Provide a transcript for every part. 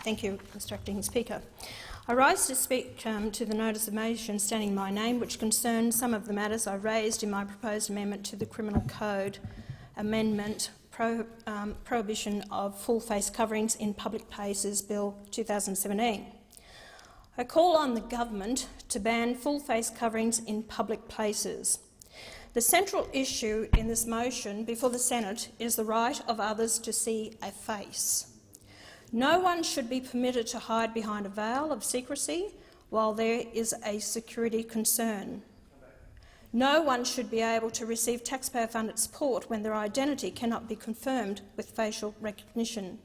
Thank you, Mr Acting Speaker. I rise to speak to the notice of motion standing my name, which concerns some of the matters I raised in my proposed amendment to the Criminal Code Amendment Prohibition of Full Face Coverings in Public Places Bill 2017. I call on the government to ban full face coverings in public places. The central issue in this motion before the Senate is the right of others to see a face. No one should be permitted to hide behind a veil of secrecy while there is a security concern. No one should be able to receive taxpayer-funded support when their identity cannot be confirmed with facial recognition.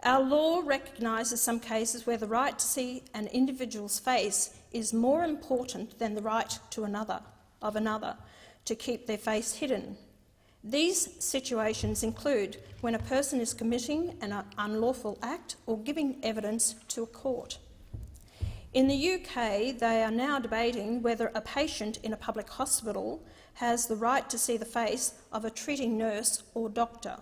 Our law recognises some cases where the right to see an individual's face is more important than the right to another to keep their face hidden. These situations include when a person is committing an unlawful act or giving evidence to a court. In the UK, they are now debating whether a patient in a public hospital has the right to see the face of a treating nurse or doctor.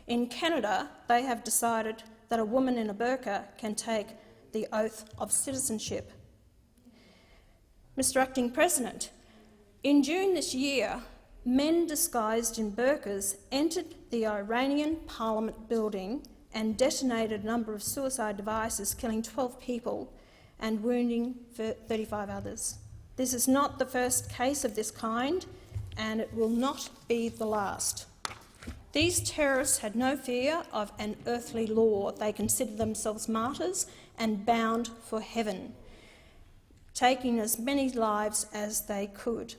In Canada, they have decided that a woman in a burqa can take the oath of citizenship. Mr Acting President, in June this year, men disguised in burqas entered the Iranian Parliament building and detonated a number of suicide devices, killing 12 people and wounding 35 others. This is not the first case of this kind, and it will not be the last. These terrorists had no fear of an earthly law. They considered themselves martyrs and bound for heaven, taking as many lives as they could.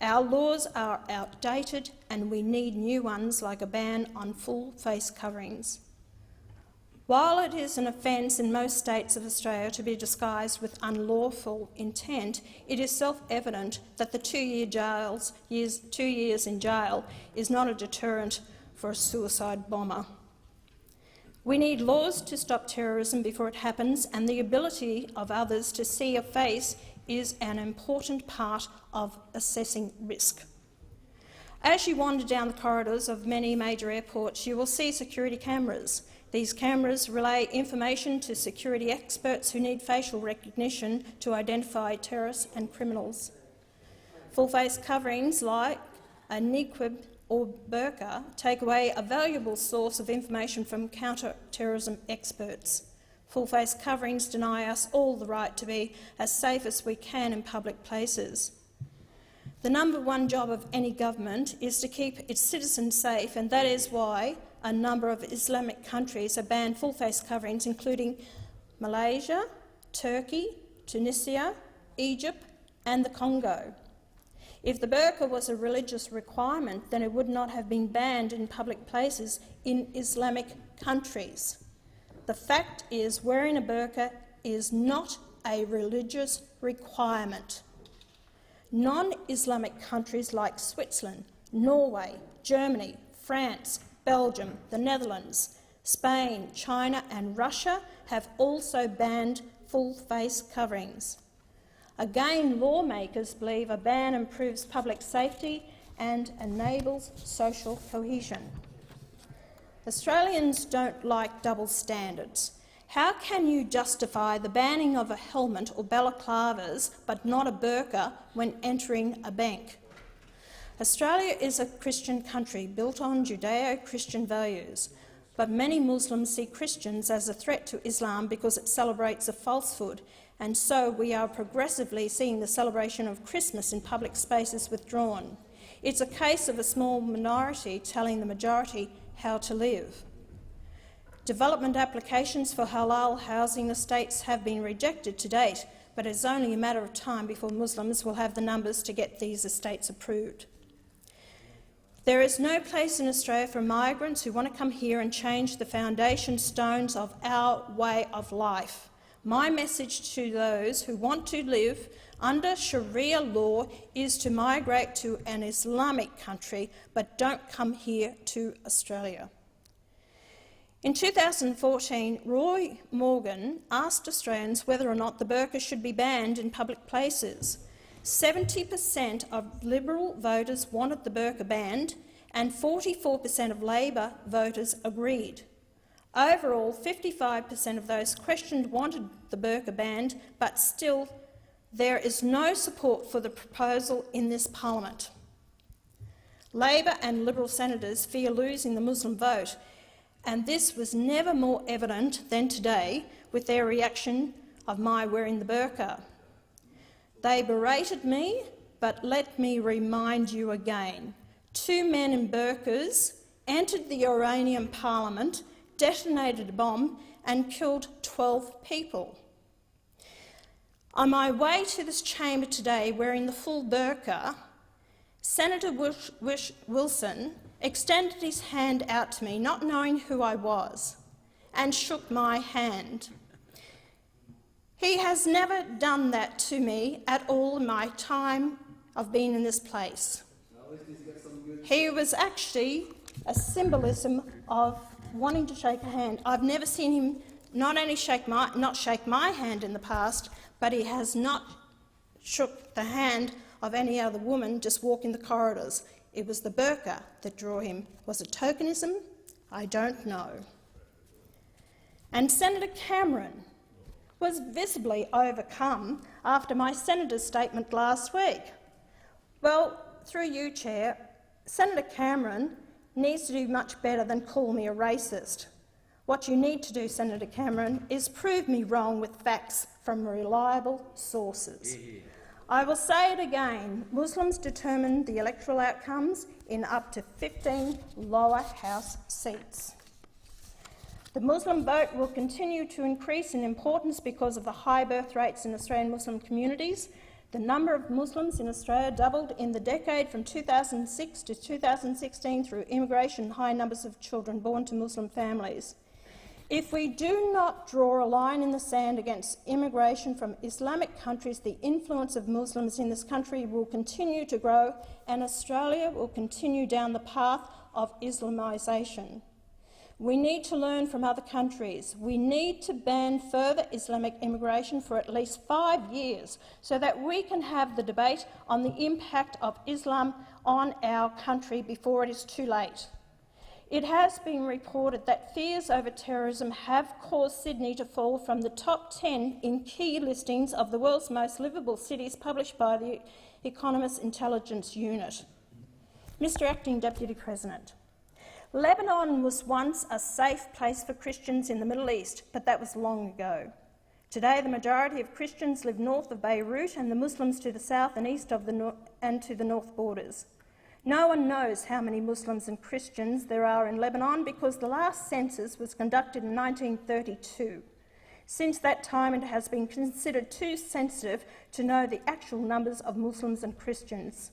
Our laws are outdated and we need new ones like a ban on full face coverings. While it is an offence in most states of Australia to be disguised with unlawful intent, it is self-evident that the 2 years in jail is not a deterrent for a suicide bomber. We need laws to stop terrorism before it happens, and the ability of others to see a face is an important part of assessing risk. As you wander down the corridors of many major airports, you will see security cameras. These cameras relay information to security experts who need facial recognition to identify terrorists and criminals. Full-face coverings like a niqab or burqa take away a valuable source of information from counter-terrorism experts. Full-face coverings deny us all the right to be as safe as we can in public places. The number one job of any government is to keep its citizens safe, and that is why a number of Islamic countries have banned full-face coverings, including Malaysia, Turkey, Tunisia, Egypt and the Congo. If the burqa was a religious requirement, then it would not have been banned in public places in Islamic countries. The fact is, wearing a burqa is not a religious requirement. Non-Islamic countries like Switzerland, Norway, Germany, France, Belgium, the Netherlands, Spain, China and Russia have also banned full-face coverings. Again, lawmakers believe a ban improves public safety and enables social cohesion. Australians don't like double standards. How can you justify the banning of a helmet or balaclavas but not a burqa when entering a bank? Australia is a Christian country built on Judeo-Christian values, but many Muslims see Christians as a threat to Islam because it celebrates a falsehood, and so we are progressively seeing the celebration of Christmas in public spaces withdrawn. It's a case of a small minority telling the majority how to live. Development applications for halal housing estates have been rejected to date, but it's only a matter of time before Muslims will have the numbers to get these estates approved. There is no place in Australia for migrants who want to come here and change the foundation stones of our way of life. My message to those who want to live under Sharia law is to migrate to an Islamic country, but don't come here to Australia. In 2014, Roy Morgan asked Australians whether or not the burqa should be banned in public places. 70% of Liberal voters wanted the burqa banned and 44% of Labor voters agreed. Overall, 55% of those questioned wanted the burqa banned, but still there is no support for the proposal in this parliament. Labor and Liberal senators fear losing the Muslim vote, and this was never more evident than today with their reaction of my wearing the burqa. They berated me, but let me remind you again. 2 men in burqas entered the Iranian parliament, detonated a bomb and killed 12 people. On my way to this chamber today wearing the full burqa, Senator Wilson extended his hand out to me, not knowing who I was, and shook my hand. He has never done that to me at all in my time of being in this place. He was actually a symbolism of wanting to shake a hand. I've never seen him not only not shake my hand in the past, but he has not shook the hand of any other woman just walking the corridors. It was the burqa that drew him. Was it tokenism? I don't know. And Senator Cameron was visibly overcome after my senator's statement last week. Well, through you, Chair, Senator Cameron needs to do much better than call me a racist. What you need to do, Senator Cameron, is prove me wrong with facts from reliable sources. I will say it again, Muslims determine the electoral outcomes in up to 15 lower house seats. The Muslim vote will continue to increase in importance because of the high birth rates in Australian Muslim communities. The number of Muslims in Australia doubled in the decade from 2006 to 2016 through immigration and high numbers of children born to Muslim families. If we do not draw a line in the sand against immigration from Islamic countries, the influence of Muslims in this country will continue to grow and Australia will continue down the path of Islamisation. We need to learn from other countries. We need to ban further Islamic immigration for at least 5 years so that we can have the debate on the impact of Islam on our country before it is too late. It has been reported that fears over terrorism have caused Sydney to fall from the top 10 in key listings of the world's most livable cities published by the Economist Intelligence Unit. Mr Acting Deputy President, Lebanon was once a safe place for Christians in the Middle East, but that was long ago. Today, the majority of Christians live north of Beirut and the Muslims to the south and east of and to the north borders. No one knows how many Muslims and Christians there are in Lebanon because the last census was conducted in 1932. Since that time, it has been considered too sensitive to know the actual numbers of Muslims and Christians.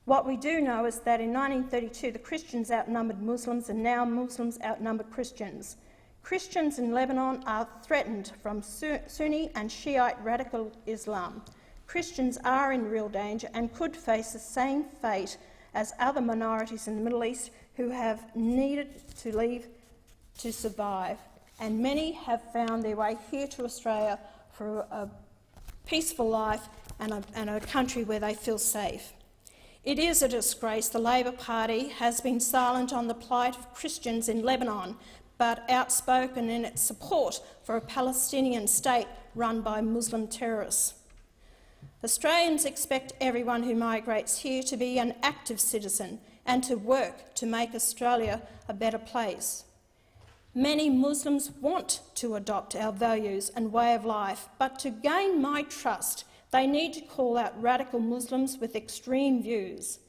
What we do know is that in 1932 the Christians outnumbered Muslims and now Muslims outnumber Christians. Christians in Lebanon are threatened from Sunni and Shiite radical Islam. Christians are in real danger and could face the same fate as other minorities in the Middle East who have needed to leave to survive. And many have found their way here to Australia for a peaceful life and a country where they feel safe. It is a disgrace the Labor Party has been silent on the plight of Christians in Lebanon, but outspoken in its support for a Palestinian state run by Muslim terrorists. Australians expect everyone who migrates here to be an active citizen and to work to make Australia a better place. Many Muslims want to adopt our values and way of life, but to gain my trust, they need to call out radical Muslims with extreme views.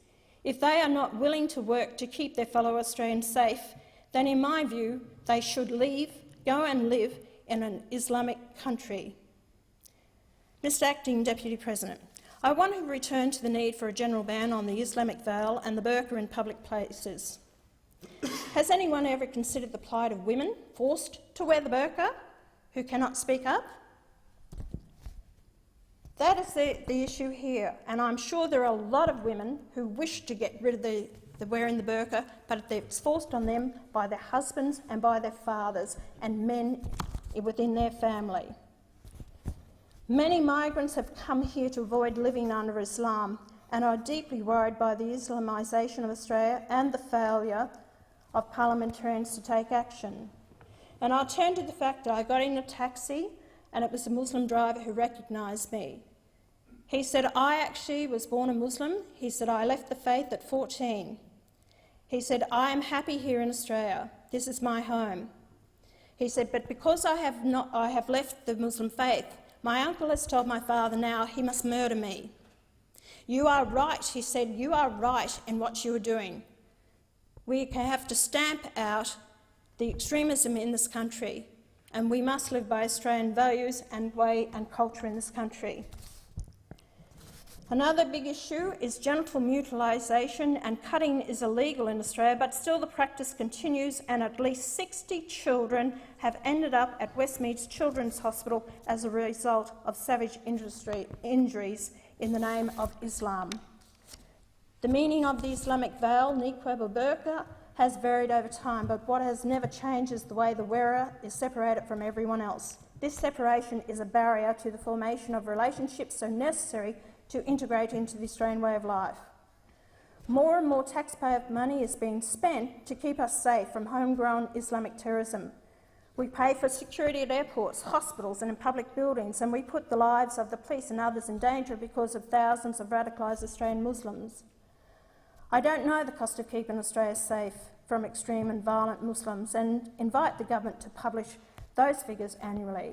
If they are not willing to work to keep their fellow Australians safe, then in my view, they should leave, go and live in an Islamic country. Mr Acting Deputy President, I want to return to the need for a general ban on the Islamic veil and the burqa in public places. Has anyone ever considered the plight of women forced to wear the burqa who cannot speak up? That is the issue here, and I'm sure there are a lot of women who wish to get rid of the wearing the burqa, but it's forced on them by their husbands and by their fathers and men within their family. Many migrants have come here to avoid living under Islam and are deeply worried by the Islamisation of Australia and the failure of parliamentarians to take action. And I'll turn to the fact that I got in a taxi and it was a Muslim driver who recognised me. He said, I actually was born a Muslim. He said, I left the faith at 14. He said, I am happy here in Australia. This is my home. He said, but because I have left the Muslim faith, my uncle has told my father now he must murder me. You are right, he said, you are right in what you are doing. We have to stamp out the extremism in this country, and we must live by Australian values and way and culture in this country. Another big issue is genital mutilation, and cutting is illegal in Australia, but still the practice continues, and at least 60 children have ended up at Westmead Children's Hospital as a result of savage injuries in the name of Islam. The meaning of the Islamic veil, niqab or burqa, has varied over time, but what has never changed is the way the wearer is separated from everyone else. This separation is a barrier to the formation of relationships so necessary to integrate into the Australian way of life. More and more taxpayer money is being spent to keep us safe from homegrown Islamic terrorism. We pay for security at airports, hospitals and in public buildings, and we put the lives of the police and others in danger because of thousands of radicalised Australian Muslims. I don't know the cost of keeping Australia safe from extreme and violent Muslims, and invite the government to publish those figures annually.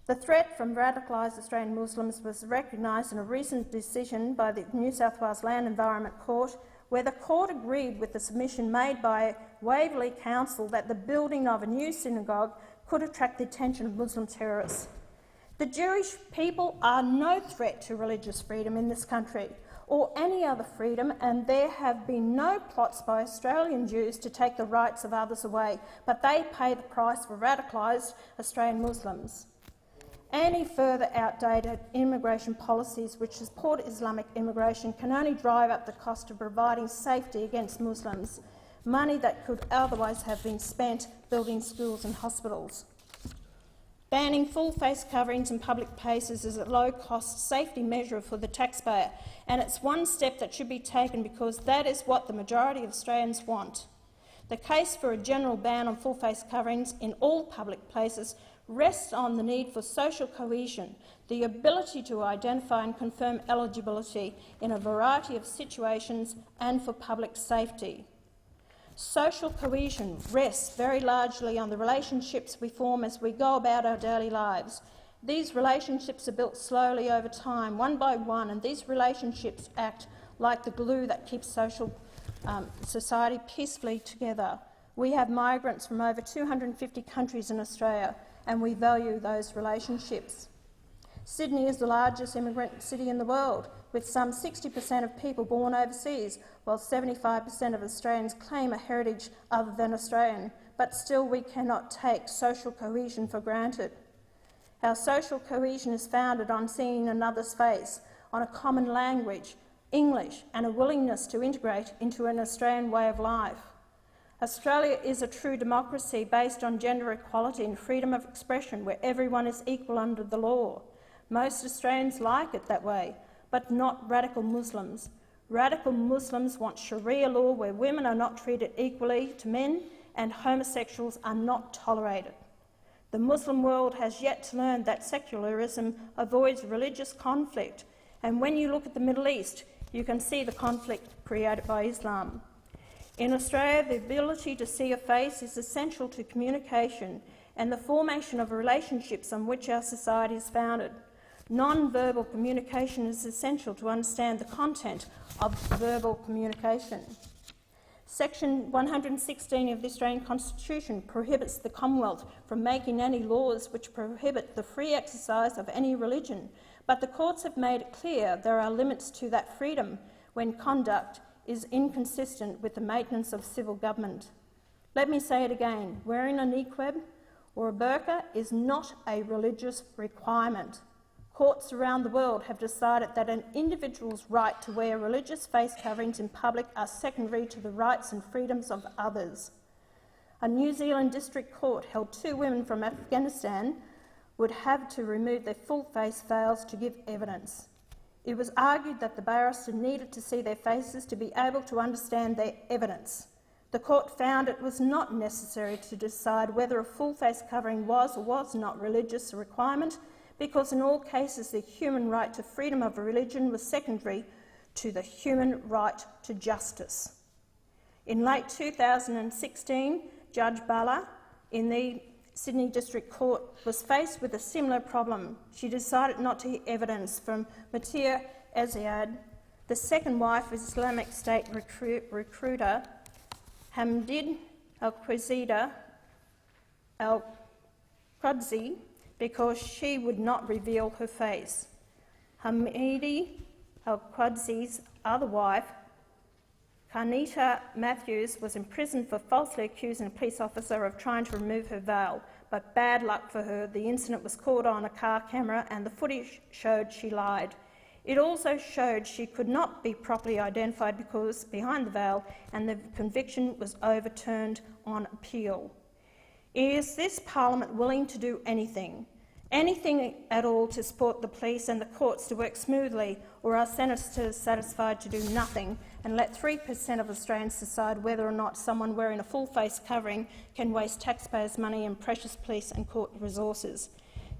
The threat from radicalised Australian Muslims was recognised in a recent decision by the New South Wales Land Environment Court, where the court agreed with the submission made by Waverley Council that the building of a new synagogue could attract the attention of Muslim terrorists. The Jewish people are no threat to religious freedom in this country or any other freedom, and there have been no plots by Australian Jews to take the rights of others away, but they pay the price for radicalised Australian Muslims. Any further outdated immigration policies which support Islamic immigration can only drive up the cost of providing safety against Muslims, money that could otherwise have been spent building schools and hospitals. Banning full face coverings in public places is a low-cost safety measure for the taxpayer, and it's one step that should be taken because that is what the majority of Australians want. The case for a general ban on full face coverings in all public places rests on the need for social cohesion, the ability to identify and confirm eligibility in a variety of situations, and for public safety. Social cohesion rests very largely on the relationships we form as we go about our daily lives. These relationships are built slowly over time, one by one, and these relationships act like the glue that keeps society peacefully together. We have migrants from over 250 countries in Australia, and we value those relationships. Sydney is the largest immigrant city in the world, with some 60% of people born overseas, while 75% of Australians claim a heritage other than Australian, but still we cannot take social cohesion for granted. Our social cohesion is founded on seeing another's face, on a common language, English, and a willingness to integrate into an Australian way of life. Australia is a true democracy based on gender equality and freedom of expression, where everyone is equal under the law. Most Australians like it that way, but not radical Muslims. Radical Muslims want Sharia law, where women are not treated equally to men and homosexuals are not tolerated. The Muslim world has yet to learn that secularism avoids religious conflict, and when you look at the Middle East, you can see the conflict created by Islam. In Australia, the ability to see a face is essential to communication and the formation of relationships on which our society is founded. Non-verbal communication is essential to understand the content of verbal communication. Section 116 of the Australian Constitution prohibits the Commonwealth from making any laws which prohibit the free exercise of any religion, but the courts have made it clear there are limits to that freedom when conduct is inconsistent with the maintenance of civil government. Let me say it again, wearing a niqab or a burqa is not a religious requirement. Courts around the world have decided that an individual's right to wear religious face coverings in public are secondary to the rights and freedoms of others. A New Zealand district court held 2 women from Afghanistan would have to remove their full face veils to give evidence. It was argued that the barrister needed to see their faces to be able to understand their evidence. The court found it was not necessary to decide whether a full face covering was or was not a religious requirement, because in all cases the human right to freedom of religion was secondary to the human right to justice. In late 2016, Judge Bala in the Sydney District Court was faced with a similar problem. She decided not to hear evidence from Matia Ezziad, the second wife of Islamic State recruiter Hamdin al-Qazida al-Qudsi, because she would not reveal her face. Hamidi al-Qudsi's other wife, Carnita Matthews, was imprisoned for falsely accusing a police officer of trying to remove her veil, but bad luck for her, the incident was caught on a car camera and the footage showed she lied. It also showed she could not be properly identified because behind the veil, and the conviction was overturned on appeal. Is this parliament willing to do anything at all to support the police and the courts to work smoothly, or are senators satisfied to do nothing and let 3% of Australians decide whether or not someone wearing a full face covering can waste taxpayers' money and precious police and court resources?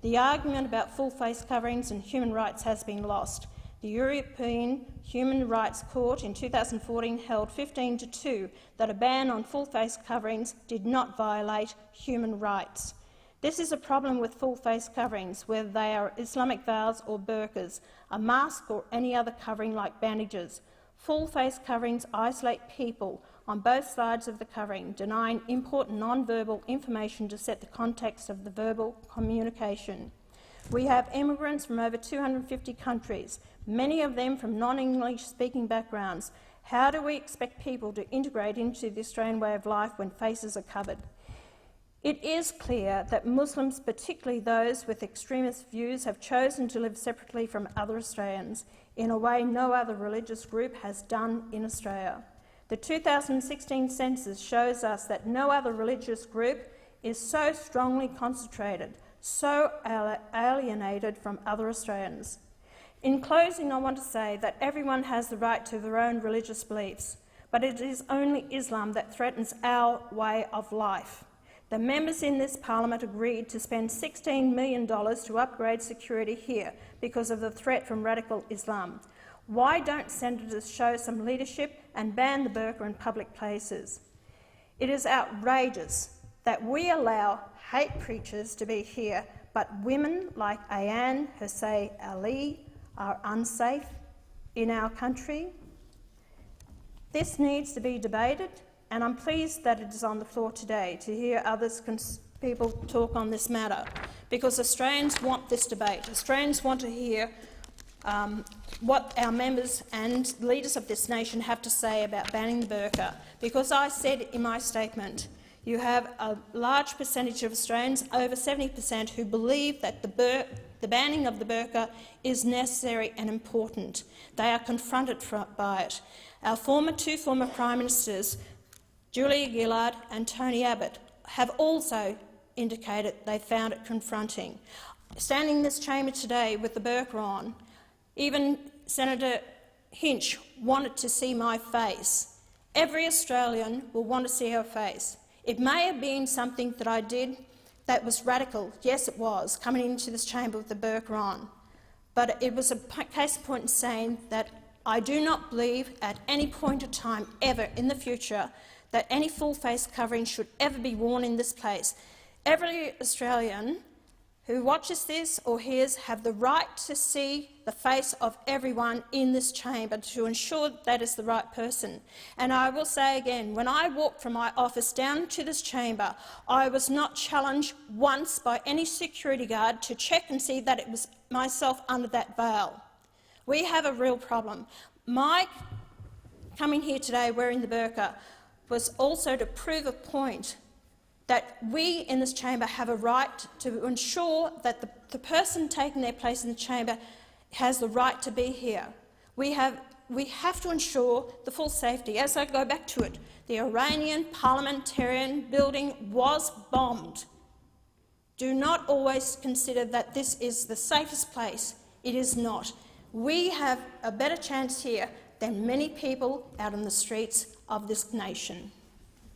The argument about full face coverings and human rights has been lost. The European Human Rights Court in 2014 held 15-2 that a ban on full face coverings did not violate human rights. This is a problem with full face coverings, whether they are Islamic veils or burqas, a mask or any other covering like bandages. Full face coverings isolate people on both sides of the covering, denying important non-verbal information to set the context of the verbal communication. We have immigrants from over 250 countries, many of them from non-English speaking backgrounds. How do we expect people to integrate into the Australian way of life when faces are covered? It is clear that Muslims, particularly those with extremist views, have chosen to live separately from other Australians in a way no other religious group has done in Australia. The 2016 census shows us that no other religious group is so strongly concentrated, so alienated from other Australians. In closing, I want to say that everyone has the right to their own religious beliefs, but it is only Islam that threatens our way of life. The members in this parliament agreed to spend $16 million to upgrade security here because of the threat from radical Islam. Why don't senators show some leadership and ban the burqa in public places? It is outrageous that we allow hate preachers to be here, but women like Ayan Hussein Ali are unsafe in our country. This needs to be debated, and I'm pleased that it is on the floor today to hear people talk on this matter, because Australians want this debate. Australians want to hear what our members and leaders of this nation have to say about banning the burqa, because I said in my statement, you have a large percentage of Australians, over 70%, who believe that the banning of the burqa is necessary and important. They are confronted by it. Our two former Prime Ministers, Julia Gillard and Tony Abbott, have also indicated they found it confronting. Standing in this chamber today with the burqa on, even Senator Hinch wanted to see my face. Every Australian will want to see her face. It may have been something that I did that was radical. Yes, it was, coming into this chamber with the burqa on. But it was a case in point in saying that I do not believe at any point of time ever in the future that any full face covering should ever be worn in this place. Every Australian who watches this or hears have the right to see the face of everyone in this chamber to ensure that is the right person. And I will say again, when I walked from my office down to this chamber, I was not challenged once by any security guard to check and see that it was myself under that veil. We have a real problem. My coming here today wearing the burqa was also to prove a point that we in this chamber have a right to ensure that the person taking their place in the chamber has the right to be here. We have to ensure the full safety. As I go back to it, the Iranian parliamentarian building was bombed. Do not always consider that this is the safest place. It is not. We have a better chance here than many people out on the streets of this nation.